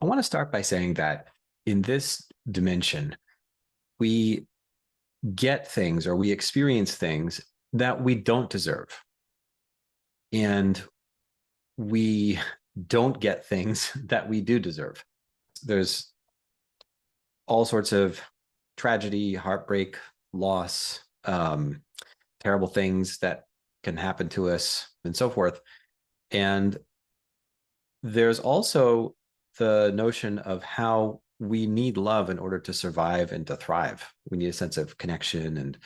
I want to start by saying that in this dimension, we get things or we experience things that we don't deserve. And we don't get things that we do deserve. There's all sorts of tragedy, heartbreak, loss, terrible things that can happen to us, and so forth. And there's also the notion of how we need love in order to survive and to thrive. We need a sense of connection, and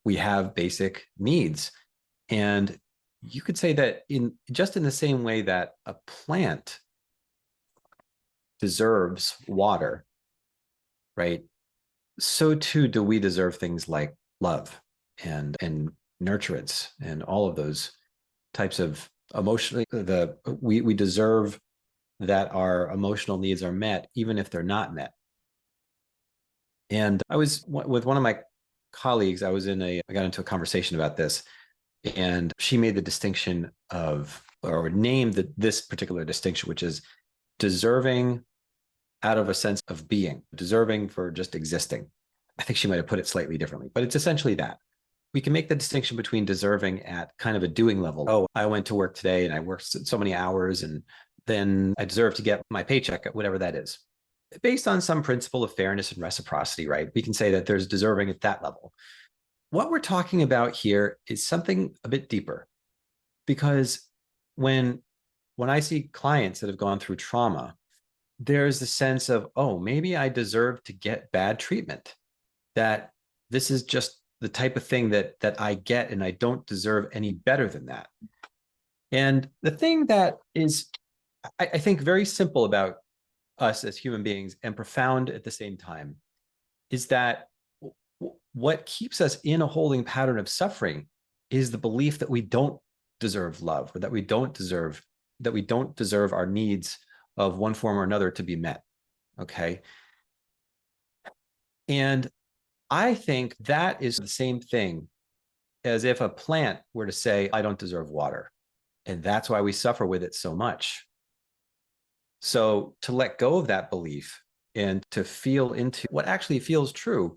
we have basic needs. And you could say that in the same way that a plant deserves water, right? So too do we deserve things like love and nurturance and all of those types of emotionally we deserve that our emotional needs are met, even if they're not met. And I was with one of my colleagues, I got into a conversation about this, and she made the distinction of, or named this particular distinction, which is deserving out of a sense of being, deserving for just existing. I think she might have put it slightly differently, but it's essentially that. We can make the distinction between deserving at kind of a doing level. Oh, I went to work today and I worked so many hours, and then I deserve to get my paycheck, whatever that is. Based on some principle of fairness and reciprocity, right? We can say that there's deserving at that level. What we're talking about here is something a bit deeper, because when I see clients that have gone through trauma, there's the sense of, oh, maybe I deserve to get bad treatment, that this is just the type of thing that I get, and I don't deserve any better than that. And the thing that is, I think, very simple about us as human beings and profound at the same time is that what keeps us in a holding pattern of suffering is the belief that we don't deserve love, or that we don't deserve our needs of one form or another to be met. Okay. And I think that is the same thing as if a plant were to say, I don't deserve water. And that's why we suffer with it so much. So to let go of that belief and to feel into what actually feels true,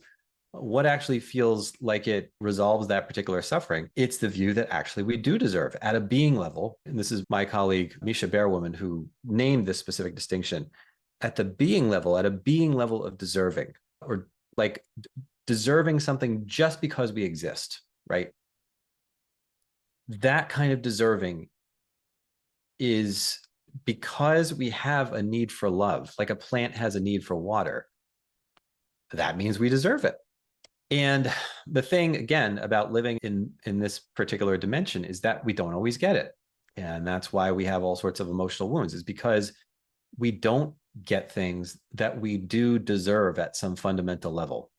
what actually feels like it resolves that particular suffering, it's the view that actually we do deserve at a being level. And this is my colleague, Misha Bearwoman, who named this specific distinction. At the being level, at a being level of deserving, or like deserving something just because we exist, right? That kind of deserving is because we have a need for love, like a plant has a need for water. That means we deserve it. And the thing, again, about living in this particular dimension is that we don't always get it. And that's why we have all sorts of emotional wounds, is because we don't get things that we do deserve at some fundamental level.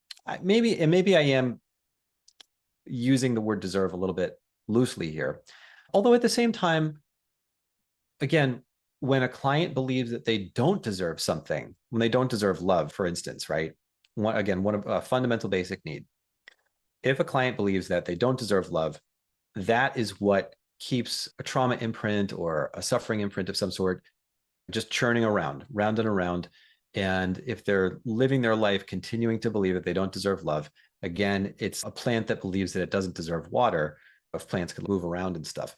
Maybe I am using the word deserve a little bit loosely here. Although at the same time, again, when a client believes that they don't deserve something, when they don't deserve love, for instance, right? One of a fundamental basic need. If a client believes that they don't deserve love, that is what keeps a trauma imprint or a suffering imprint of some sort just churning around, round and around. And if they're living their life continuing to believe that they don't deserve love, again, it's a plant that believes that it doesn't deserve water. If plants can move around and stuff,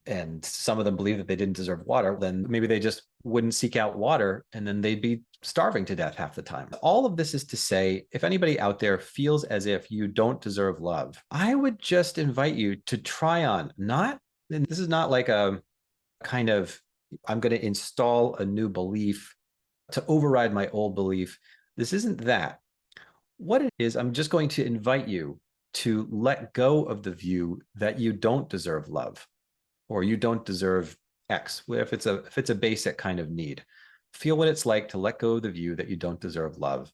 and some of them believe that they didn't deserve water, then maybe they just wouldn't seek out water, and then they'd be starving to death half the time. All of this is to say, if anybody out there feels as if you don't deserve love, I would just invite you to try on, and this is not like a kind of, I'm going to install a new belief to override my old belief. This isn't that. What it is, I'm just going to invite you to let go of the view that you don't deserve love, or you don't deserve X, if it's a basic kind of need. Feel what it's like to let go of the view that you don't deserve love,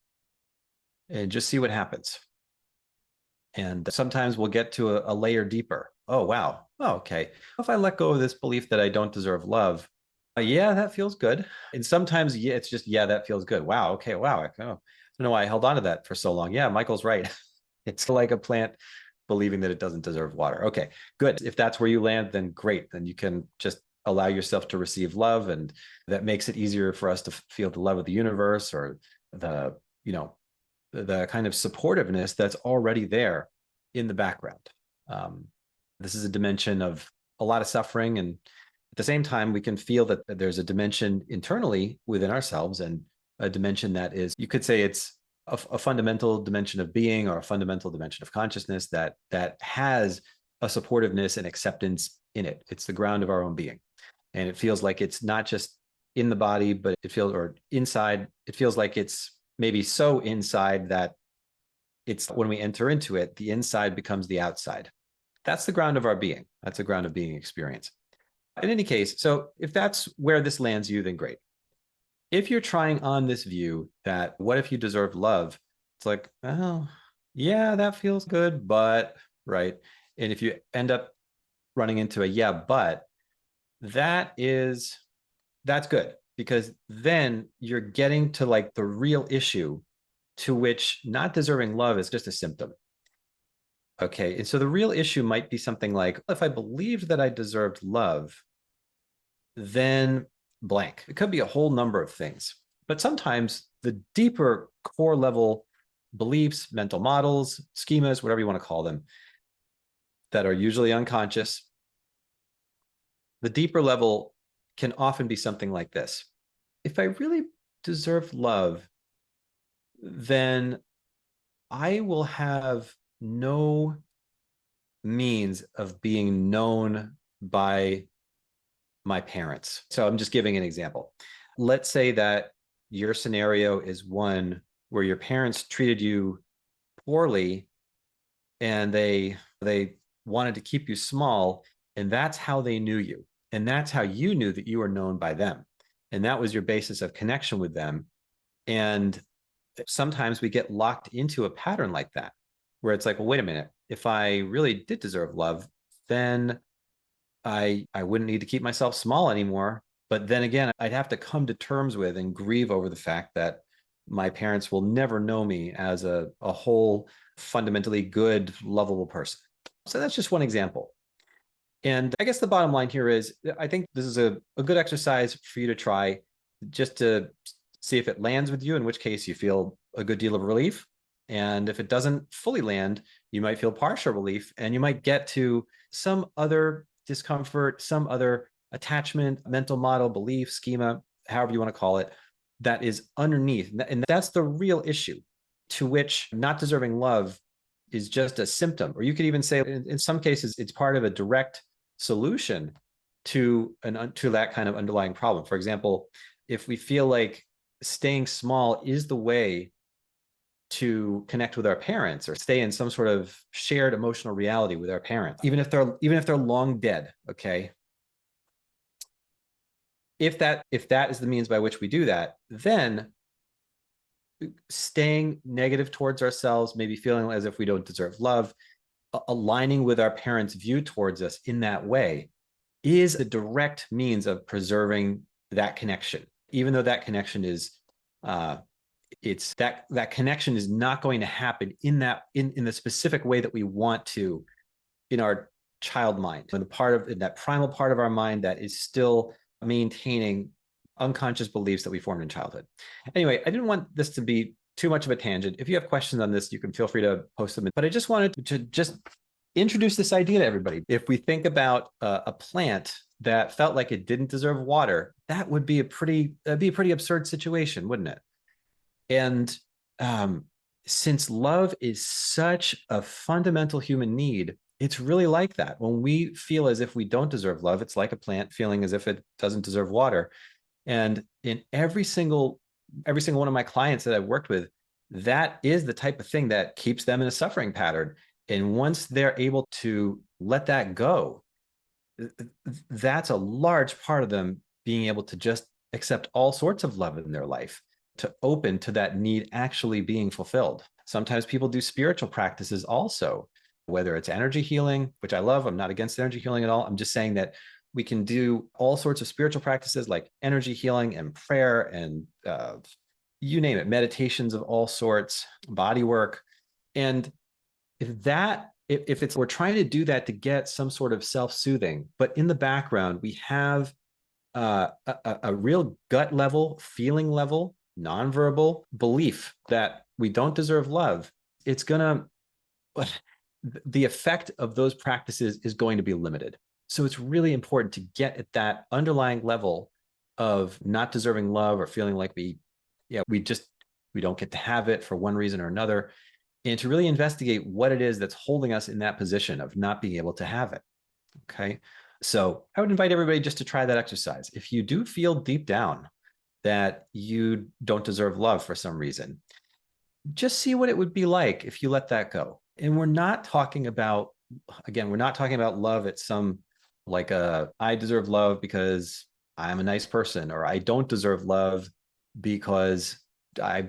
and just see what happens. And sometimes we'll get to a layer deeper. Oh, wow. Oh, okay. If I let go of this belief that I don't deserve love, yeah, that feels good. And sometimes, yeah, it's just, yeah, that feels good. Wow. Okay. Wow. I don't know why I held on to that for so long. Yeah, Michael's right. It's like a plant believing that it doesn't deserve water. Okay, good. If that's where you land, then great. Then you can just allow yourself to receive love, and that makes it easier for us to feel the love of the universe, or the, the kind of supportiveness that's already there in the background. This is a dimension of a lot of suffering, and at the same time, we can feel that there's a dimension internally within ourselves, and a dimension that is, you could say it's a fundamental dimension of being, or a fundamental dimension of consciousness that has a supportiveness and acceptance in it. It's the ground of our own being. And it feels like it's not just in the body, but it feels, or inside, it feels like it's maybe so inside that it's, when we enter into it, the inside becomes the outside. That's the ground of our being. That's the ground of being experience. In any case, so if that's where this lands you, then great. If you're trying on this view that what if you deserve love? It's like, oh, yeah, that feels good, but, right. And if you end up running into a yeah, but, that's good, because then you're getting to like the real issue, to which not deserving love is just a symptom. Okay. And so the real issue might be something like, if I believed that I deserved love, then blank. It could be a whole number of things. But sometimes the deeper core level beliefs, mental models, schemas, whatever you want to call them, that are usually unconscious, the deeper level can often be something like this. If I really deserve love, then I will have no means of being known by my parents. So I'm just giving an example. Let's say that your scenario is one where your parents treated you poorly, and they wanted to keep you small, and that's how they knew you. And that's how you knew that you were known by them. And that was your basis of connection with them. And sometimes we get locked into a pattern like that, where it's like, well, wait a minute, if I really did deserve love, then I wouldn't need to keep myself small anymore. But then again, I'd have to come to terms with and grieve over the fact that my parents will never know me as a whole, fundamentally good, lovable person. So that's just one example. And I guess the bottom line here is, I think this is a good exercise for you to try, just to see if it lands with you, in which case you feel a good deal of relief. And if it doesn't fully land, you might feel partial relief, and you might get to some other discomfort, some other attachment, mental model, belief, schema, however you want to call it, that is underneath. And that's the real issue, to which not deserving love is just a symptom. Or you could even say, in some cases, it's part of a direct solution to that kind of underlying problem. For example, if we feel like staying small is the way to connect with our parents, or stay in some sort of shared emotional reality with our parents, even if they're long dead, okay? If that is the means by which we do that, then staying negative towards ourselves, maybe feeling as if we don't deserve love, aligning with our parents' view towards us in that way, is a direct means of preserving that connection, even though that connection is that connection is not going to happen in the specific way that we want to in our child mind, in that primal part of our mind that is still maintaining unconscious beliefs that we formed in childhood. Anyway, I didn't want this to be too much of a tangent. If you have questions on this, you can feel free to post them. But I just wanted to just introduce this idea to everybody. If we think about a plant that felt like it didn't deserve water, that would be a pretty absurd situation, wouldn't it? And since love is such a fundamental human need, it's really like that. When we feel as if we don't deserve love, it's like a plant feeling as if it doesn't deserve water. And in every single one of my clients that I've worked with, that is the type of thing that keeps them in a suffering pattern. And once they're able to let that go, that's a large part of them being able to just accept all sorts of love in their life, to open to that need actually being fulfilled. Sometimes people do spiritual practices also, whether it's energy healing, which I love. I'm not against energy healing at all. I'm just saying that we can do all sorts of spiritual practices like energy healing and prayer and you name it, meditations of all sorts, body work. And if we're trying to do that to get some sort of self-soothing, but in the background, we have a real gut level, feeling level, nonverbal belief that we don't deserve love, it's gonna the effect of those practices is going to be limited. So it's really important to get at that underlying level of not deserving love or feeling like we don't get to have it for one reason or another, and to really investigate what it is that's holding us in that position of not being able to have it. Okay. So I would invite everybody just to try that exercise. If you do feel deep down that you don't deserve love for some reason, just see what it would be like if you let that go. And we're not talking about, again, we're not talking about love at some like I deserve love because I'm a nice person, or I don't deserve love because I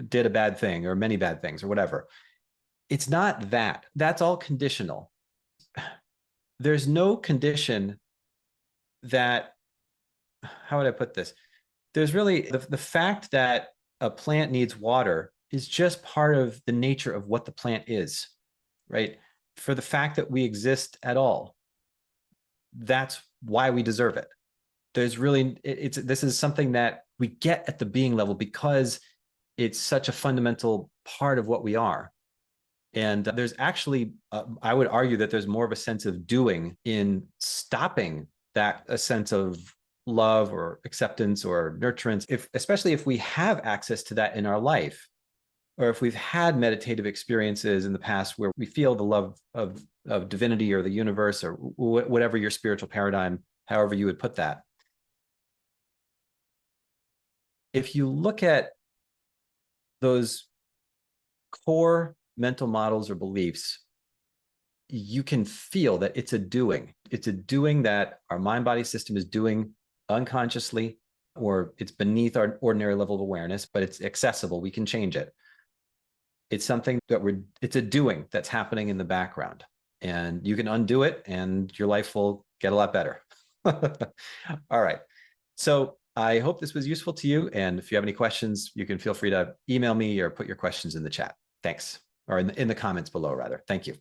did a bad thing or many bad things or whatever. It's not that. That's all conditional. There's no condition that, how would I put this? There's really the fact that a plant needs water is just part of the nature of what the plant is, right? For the fact that we exist at all, that's why we deserve it. There's really, this is something that we get at the being level because it's such a fundamental part of what we are. And there's actually, I would argue that there's more of a sense of doing in stopping that a sense of love or acceptance or nurturance, especially if we have access to that in our life, or if we've had meditative experiences in the past where we feel the love of divinity or the universe or whatever your spiritual paradigm, however you would put that. If you look at those core mental models or beliefs, you can feel that it's a doing. It's a doing that our mind-body system is doing unconsciously, or it's beneath our ordinary level of awareness, but it's accessible. We can change it. It's something that it's a doing that's happening in the background, and you can undo it and your life will get a lot better. All right. So I hope this was useful to you. And if you have any questions, you can feel free to email me or put your questions in the chat. Thanks. Or in the comments below, rather. Thank you.